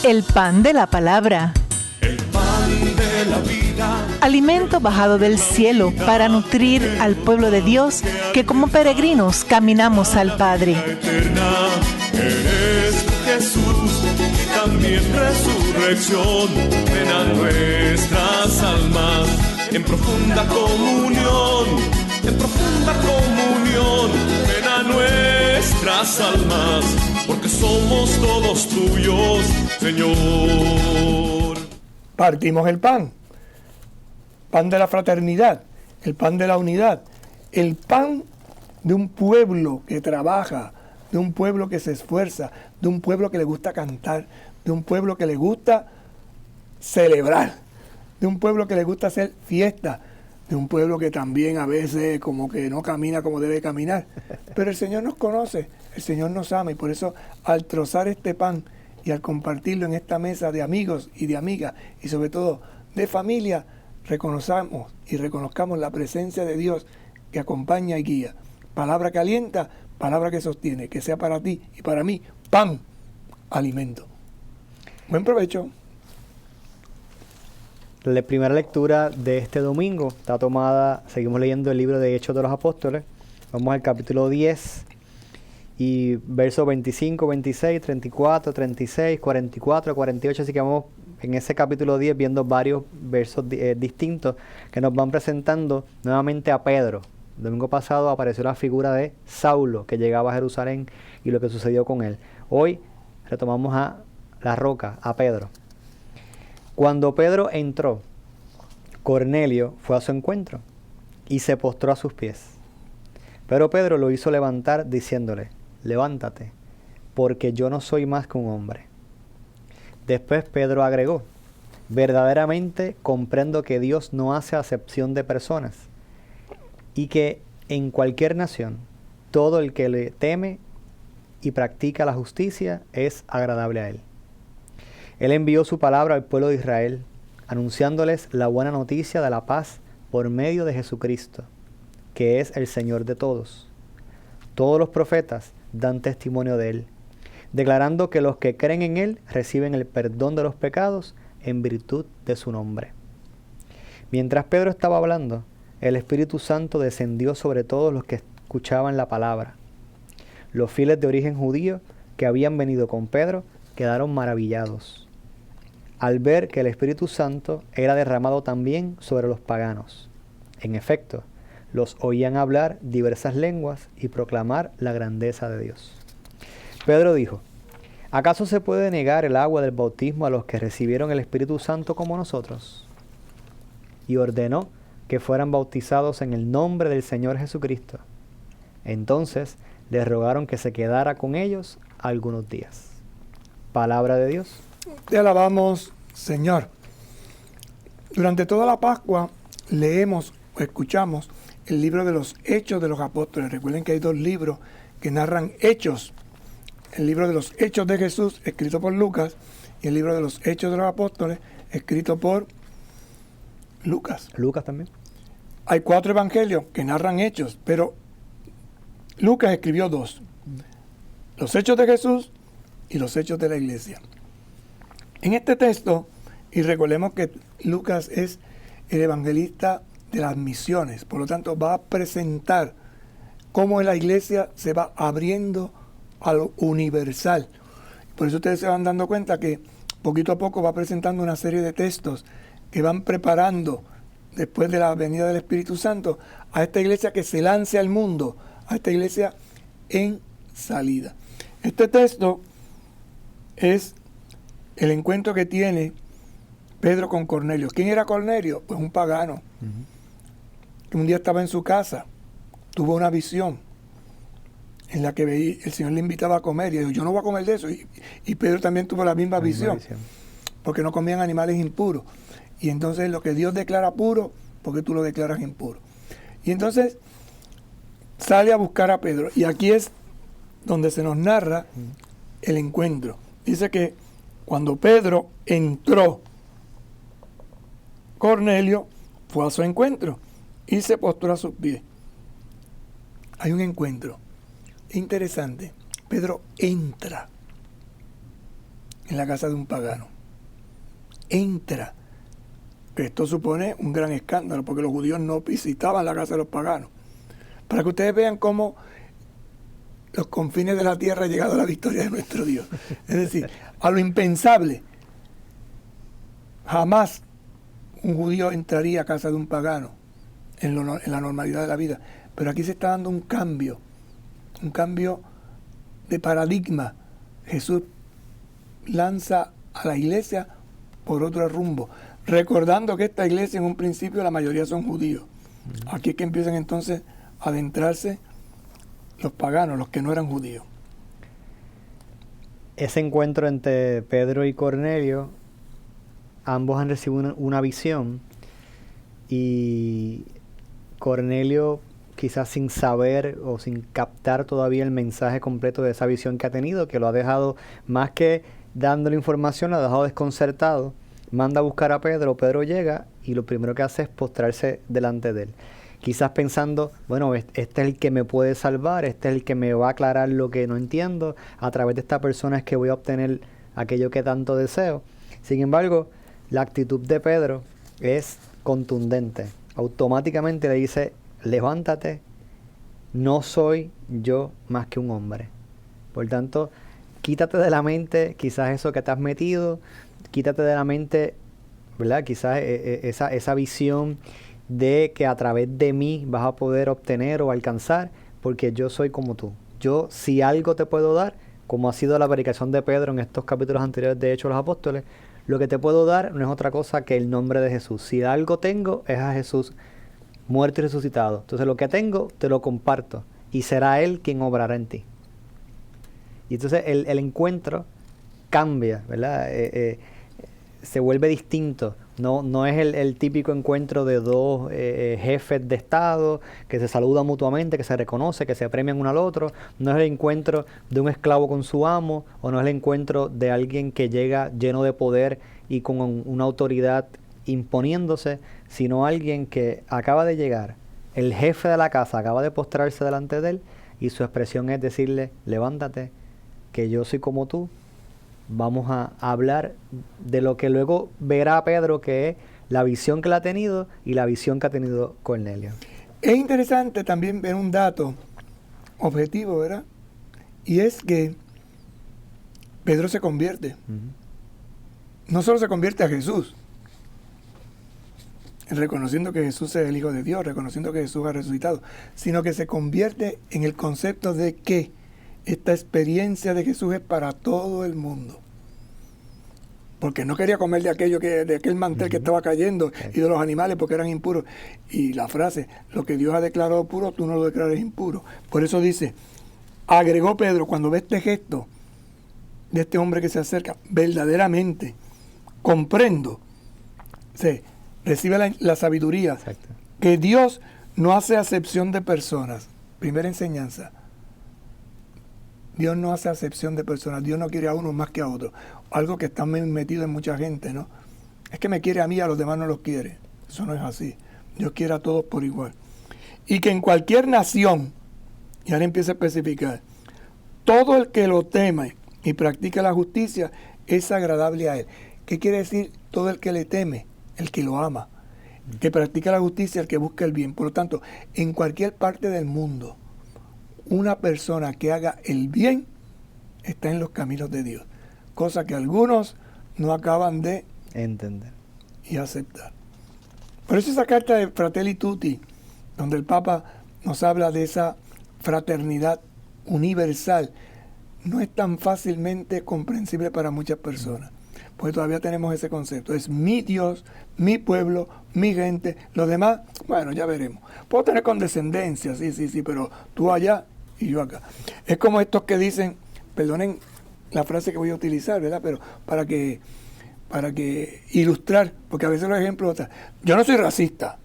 El pan de la palabra. El pan de la vida. Alimento bajado del cielo para nutrir al pueblo de Dios que como peregrinos caminamos al Padre. Eterna eres Jesús, y también resurrección. Ven a nuestras almas en profunda comunión, en profunda comunión. Ven a nuestras almas, porque somos todos tuyos, Señor. Partimos el pan de la fraternidad, el pan de la unidad, el pan de un pueblo que trabaja, de un pueblo que se esfuerza, de un pueblo que le gusta cantar, de un pueblo que le gusta celebrar, de un pueblo que le gusta hacer fiesta, de un pueblo que también a veces como que no camina como debe caminar. Pero el Señor nos conoce, el Señor nos ama, y por eso al trozar este pan y al compartirlo en esta mesa de amigos y de amigas, y sobre todo de familia, reconozcamos y reconozcamos la presencia de Dios que acompaña y guía. Palabra que alienta, palabra que sostiene, que sea para ti y para mí pan, alimento. Buen provecho. La primera lectura de este domingo está tomada, seguimos leyendo el libro de Hechos de los Apóstoles. Vamos al capítulo 10 y versos 25, 26, 34, 36, 44, 48. Así que vamos en ese capítulo 10 viendo varios versos distintos que nos van presentando nuevamente a Pedro. El domingo pasado apareció la figura de Saulo que llegaba a Jerusalén y lo que sucedió con él. Hoy retomamos a la roca, a Pedro. Cuando Pedro entró, Cornelio fue a su encuentro y se postró a sus pies. Pero Pedro lo hizo levantar diciéndole: levántate, porque yo no soy más que un hombre. Después Pedro agregó: verdaderamente comprendo que Dios no hace acepción de personas y que en cualquier nación todo el que le teme y practica la justicia es agradable a él. Él envió su palabra al pueblo de Israel, anunciándoles la buena noticia de la paz por medio de Jesucristo, que es el Señor de todos. Todos los profetas dan testimonio de él, declarando que los que creen en él reciben el perdón de los pecados en virtud de su nombre. Mientras Pedro estaba hablando, el Espíritu Santo descendió sobre todos los que escuchaban la palabra. Los fieles de origen judío que habían venido con Pedro quedaron maravillados al ver que el Espíritu Santo era derramado también sobre los paganos. En efecto, los oían hablar diversas lenguas y proclamar la grandeza de Dios. Pedro dijo: ¿acaso se puede negar el agua del bautismo a los que recibieron el Espíritu Santo como nosotros? Y ordenó que fueran bautizados en el nombre del Señor Jesucristo. Entonces les rogaron que se quedara con ellos algunos días. Palabra de Dios. Te alabamos, Señor. Durante toda la Pascua leemos o escuchamos el libro de los Hechos de los Apóstoles. Recuerden que hay dos libros que narran hechos. El libro de los Hechos de Jesús, escrito por Lucas, y el libro de los Hechos de los Apóstoles, escrito por Lucas. Lucas también. Hay 4 evangelios que narran hechos, pero Lucas escribió 2. Los Hechos de Jesús y los Hechos de la Iglesia. En este texto, y recordemos que Lucas es el evangelista de las misiones, por lo tanto va a presentar cómo la iglesia se va abriendo a lo universal. Por eso ustedes se van dando cuenta que poquito a poco va presentando una serie de textos que van preparando, después de la venida del Espíritu Santo, a esta iglesia que se lance al mundo, a esta iglesia en salida. Este texto es el encuentro que tiene Pedro con Cornelio. ¿Quién era Cornelio? Pues un pagano. Que un día estaba en su casa, tuvo una visión en la que el Señor le invitaba a comer y dijo: yo no voy a comer de eso. Y Pedro también tuvo la misma visión, porque no comían animales impuros. Y entonces lo que Dios declara puro, porque tú lo declaras impuro. Y entonces sale a buscar a Pedro. Y aquí es donde se nos narra el encuentro. Dice que cuando Pedro entró, Cornelio fue a su encuentro y se postró a sus pies. Hay un encuentro interesante. Pedro entra en la casa de un pagano. Entra. Esto supone un gran escándalo, porque los judíos no visitaban la casa de los paganos. Para que ustedes vean cómo los confines de la tierra ha llegado a la victoria de nuestro Dios. Es decir, a lo impensable. Jamás un judío entraría a casa de un pagano en la normalidad de la vida. Pero aquí se está dando un cambio de paradigma. Jesús lanza a la iglesia por otro rumbo, recordando que esta iglesia en un principio la mayoría son judíos. Aquí es que empiezan entonces a adentrarse los paganos, los que no eran judíos. Ese encuentro entre Pedro y Cornelio, ambos han recibido una visión, y Cornelio, quizás sin saber o sin captar todavía el mensaje completo de esa visión que ha tenido, que lo ha dejado, más que dándole información, lo ha dejado desconcertado, manda a buscar a Pedro. Pedro llega y lo primero que hace es postrarse delante de él. Quizás pensando, bueno, este es el que me puede salvar, este es el que me va a aclarar lo que no entiendo, a través de esta persona es que voy a obtener aquello que tanto deseo. Sin embargo, la actitud de Pedro es contundente. Automáticamente le dice: levántate, no soy yo más que un hombre. Por tanto, quítate de la mente quizás eso que te has metido, quítate de la mente, ¿verdad? Quizás esa visión de que a través de mí vas a poder obtener o alcanzar, porque yo soy como tú. Yo, si algo te puedo dar, como ha sido la predicación de Pedro en estos capítulos anteriores de Hechos de los Apóstoles, lo que te puedo dar no es otra cosa que el nombre de Jesús. Si algo tengo, es a Jesús muerto y resucitado. Entonces lo que tengo, te lo comparto, y será Él quien obrará en ti. Y entonces el encuentro cambia, ¿verdad? Se vuelve distinto. No es el típico encuentro de dos jefes de Estado que se saludan mutuamente, que se reconoce, que se premian uno al otro. No es el encuentro de un esclavo con su amo, o no es el encuentro de alguien que llega lleno de poder y con una autoridad imponiéndose, sino alguien que acaba de llegar, el jefe de la casa acaba de postrarse delante de él, y su expresión es decirle: levántate, que yo soy como tú. Vamos a hablar de lo que luego verá Pedro, que es la visión que él ha tenido y la visión que ha tenido Cornelio. Es interesante también ver un dato objetivo, ¿verdad? Y es que Pedro se convierte. No solo se convierte a Jesús, reconociendo que Jesús es el Hijo de Dios, reconociendo que Jesús ha resucitado, sino que se convierte en el concepto de que esta experiencia de Jesús es para todo el mundo. Porque no quería comer de aquel mantel que estaba cayendo y de los animales porque eran impuros. Y la frase: lo que Dios ha declarado puro, tú no lo declares impuro. Por eso dice, agregó Pedro, cuando ve este gesto de este hombre que se acerca, verdaderamente comprendo, recibe la sabiduría. Exacto. Que Dios no hace acepción de personas. Primera enseñanza. Dios no hace acepción de personas. Dios no quiere a uno más que a otro. Algo que está metido en mucha gente, ¿no? Es que me quiere a mí, a los demás no los quiere. Eso no es así. Dios quiere a todos por igual. Y que en cualquier nación, y ahora empieza a especificar, todo el que lo teme y practica la justicia es agradable a Él. ¿Qué quiere decir todo el que le teme? El que lo ama. Que practica la justicia, el que busca el bien. Por lo tanto, en cualquier parte del mundo, una persona que haga el bien está en los caminos de Dios, cosa que algunos no acaban de entender y aceptar. Por eso esa carta de Fratelli Tutti, donde el Papa nos habla de esa fraternidad universal, no es tan fácilmente comprensible para muchas personas, porque todavía tenemos ese concepto: es mi Dios, mi pueblo, mi gente, los demás, bueno, ya veremos. Puedo tener condescendencia, sí, pero tú allá y yo acá. Es como estos que dicen, perdonen la frase que voy a utilizar, ¿verdad? Pero para que ilustrar, porque a veces los ejemplos, yo no soy racista.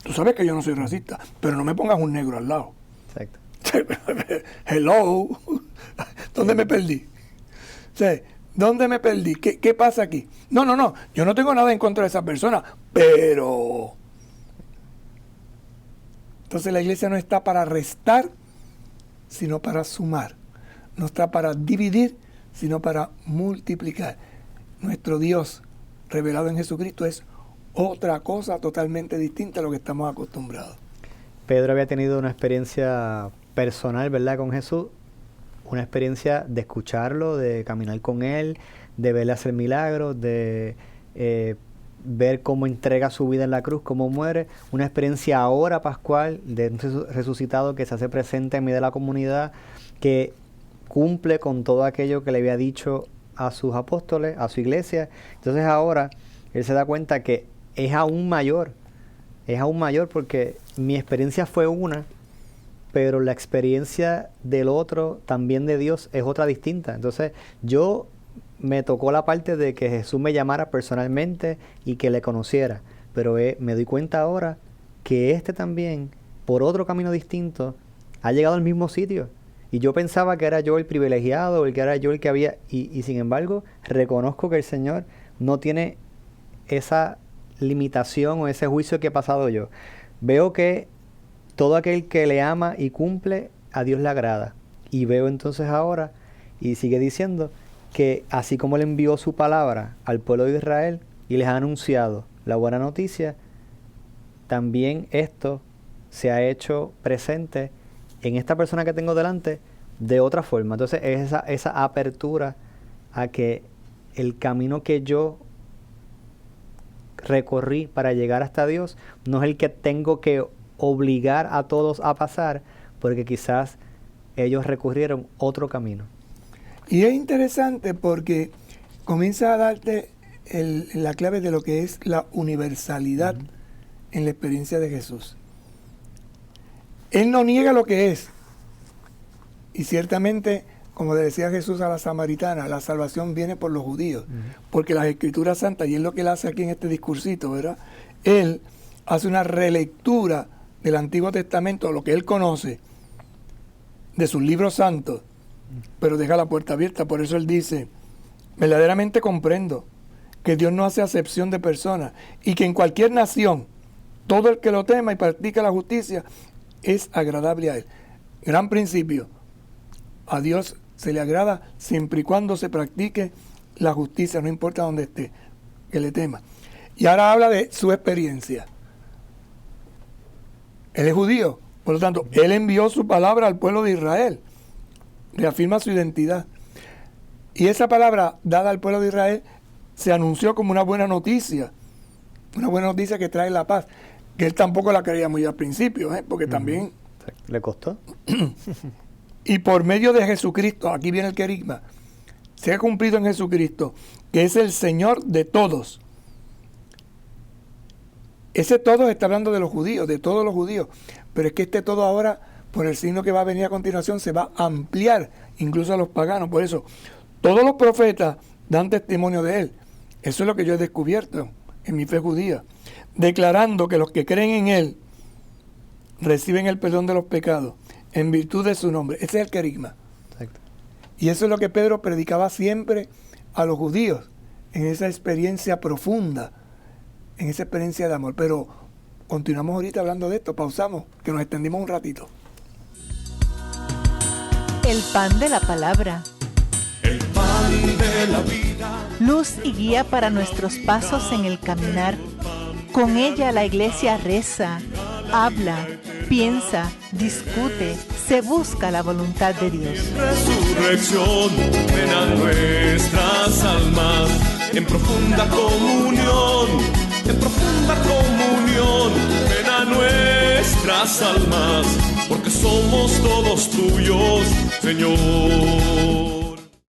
Tú sabes que yo no soy racista, pero no me pongas un negro al lado. Exacto. Hello. ¿Dónde me perdí? ¿Dónde me perdí? ¿Qué pasa aquí? No. Yo no tengo nada en contra de esa persona, pero... Entonces la iglesia no está para restar, sino para sumar. No está para dividir, sino para multiplicar. Nuestro Dios revelado en Jesucristo es otra cosa totalmente distinta a lo que estamos acostumbrados. Pedro había tenido una experiencia personal, ¿verdad?, con Jesús, una experiencia de escucharlo, de caminar con él, de verle hacer milagros, de ver cómo entrega su vida en la cruz, cómo muere, una experiencia ahora pascual de un resucitado que se hace presente en medio de la comunidad, que cumple con todo aquello que le había dicho a sus apóstoles, a su iglesia. Entonces ahora él se da cuenta que es aún mayor porque mi experiencia fue una, pero la experiencia del otro, también de Dios, es otra distinta. Entonces yo me tocó la parte de que Jesús me llamara personalmente y que le conociera, pero me doy cuenta ahora que este también, por otro camino distinto, ha llegado al mismo sitio. Y yo pensaba que era yo el privilegiado, el que era yo el que había, y sin embargo reconozco que el Señor no tiene esa limitación o ese juicio que he pasado yo. Veo que todo aquel que le ama y cumple, a Dios le agrada. Y veo entonces ahora, y sigue diciendo, que así como le envió su palabra al pueblo de Israel y les ha anunciado la buena noticia, también esto se ha hecho presente en esta persona que tengo delante de otra forma. Entonces es esa apertura a que el camino que yo recorrí para llegar hasta Dios no es el que tengo que obligar a todos a pasar, porque quizás ellos recurrieron otro camino. Y es interesante porque comienza a darte la clave de lo que es la universalidad en la experiencia de Jesús. Él no niega lo que es. Y ciertamente, como le decía Jesús a la samaritana, la salvación viene por los judíos. Porque las Escrituras Santas, y es lo que él hace aquí en este discursito, ¿verdad? Él hace una relectura del Antiguo Testamento, lo que él conoce, de sus libros santos, pero deja la puerta abierta. Por eso él dice, verdaderamente comprendo que Dios no hace acepción de personas y que en cualquier nación todo el que lo tema y practica la justicia es agradable a él. Gran principio. A Dios se le agrada siempre y cuando se practique la justicia, no importa dónde esté, que le tema. Y ahora habla de su experiencia. Él es judío, por lo tanto, él envió su palabra al pueblo de Israel. Reafirma su identidad. Y esa palabra dada al pueblo de Israel se anunció como una buena noticia que trae la paz, que él tampoco la creía muy al principio, porque también le costó. Y por medio de Jesucristo, aquí viene el querigma, se ha cumplido en Jesucristo, que es el Señor de todos. Ese todos está hablando de los judíos, de todos los judíos, pero es que este todo ahora, por el signo que va a venir a continuación, se va a ampliar incluso a los paganos. Por eso, todos los profetas dan testimonio de él. Eso es lo que yo he descubierto en mi fe judía, declarando que los que creen en él reciben el perdón de los pecados en virtud de su nombre. Ese es el querigma. Exacto. Y eso es lo que Pedro predicaba siempre a los judíos, en esa experiencia profunda, en esa experiencia de amor. Pero continuamos ahorita hablando de esto, pausamos, que nos extendimos un ratito. El pan de la palabra. El pan de la vida. Luz y guía para nuestros pasos en el caminar. Con ella la iglesia reza, habla, piensa, discute, se busca la voluntad de Dios. Resurrección, ven a nuestras almas en profunda comunión, ven a nuestras almas, porque somos todos tuyos, Señor.